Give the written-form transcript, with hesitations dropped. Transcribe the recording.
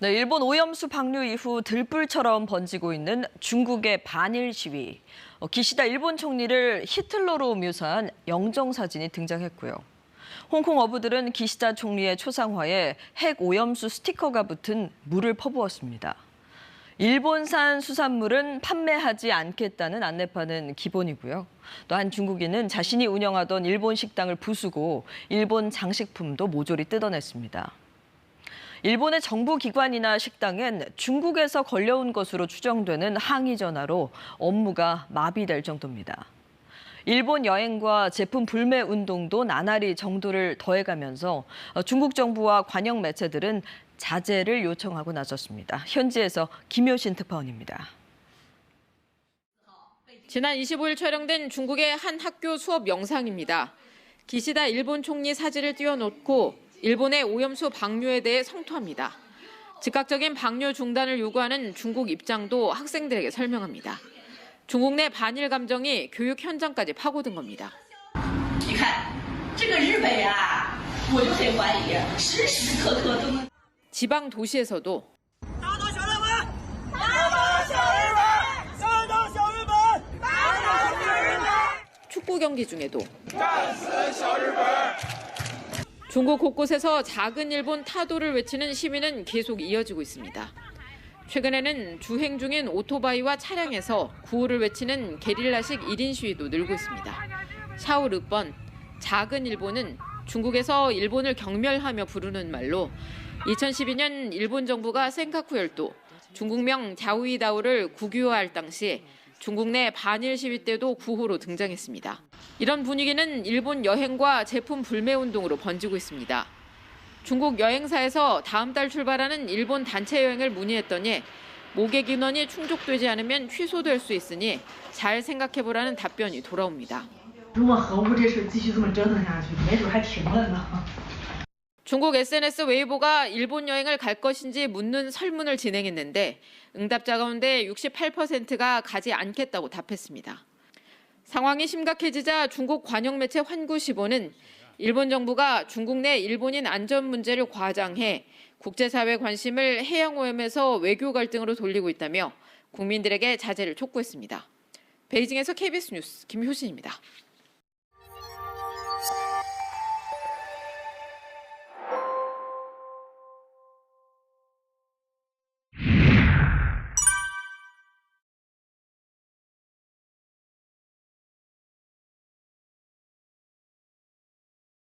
네, 일본 오염수 방류 이후 들불처럼 번지고 있는 중국의 반일 시위. 기시다 일본 총리를 히틀러로 묘사한 영정사진이 등장했고요. 홍콩 어부들은 기시다 총리의 초상화에 핵 오염수 스티커가 붙은 물을 퍼부었습니다. 일본산 수산물은 판매하지 않겠다는 안내판은 기본이고요. 또 한 중국인은 자신이 운영하던 일본 식당을 부수고 일본 장식품도 모조리 뜯어냈습니다. 일본의 정부 기관이나 식당엔 중국에서 걸려온 것으로 추정되는 항의 전화로 업무가 마비될 정도입니다. 일본 여행과 제품 불매 운동도 나날이 정도를 더해가면서 중국 정부와 관영 매체들은 자제를 요청하고 나섰습니다. 현지에서 김효신 특파원입니다. 지난 25일 촬영된 중국의 한 학교 수업 영상입니다. 기시다 일본 총리 사진을 띄워놓고 일본의 오염수 방류에 대해 성토합니다. 즉각적인 방류 중단을 요구하는 중국 입장도 학생들에게 설명합니다. 중국 내 반일 감정이 교육 현장까지 파고든 겁니다. 지방 도시에서도 축구 경기 중에도 중국 곳곳에서 작은 일본 타도를 외치는 시위는 계속 이어지고 있습니다. 최근에는 주행 중인 오토바이와 차량에서 구호를 외치는 게릴라식 1인 시위도 늘고 있습니다. 샤오르번, 작은 일본은 중국에서 일본을 경멸하며 부르는 말로 2012년 일본 정부가 센카쿠 열도, 중국명 갸우이다오를 국유화할 당시 중국 내 반일 시위 때도 구호로 등장했습니다. 이런 분위기는 일본 여행과 제품 불매 운동으로 번지고 있습니다. 중국 여행사에서 다음 달 출발하는 일본 단체 여행을 문의했더니 모객 인원이 충족되지 않으면 취소될 수 있으니 잘 생각해보라는 답변이 돌아옵니다. 중국 SNS 웨이보가 일본 여행을 갈 것인지 묻는 설문을 진행했는데 응답자 가운데 68%가 가지 않겠다고 답했습니다. 상황이 심각해지자 중국 관영 매체 환구시보는 일본 정부가 중국 내 일본인 안전 문제를 과장해 국제사회 관심을 해양오염에서 외교 갈등으로 돌리고 있다며 국민들에게 자제를 촉구했습니다. 베이징에서 KBS 뉴스 김효신입니다.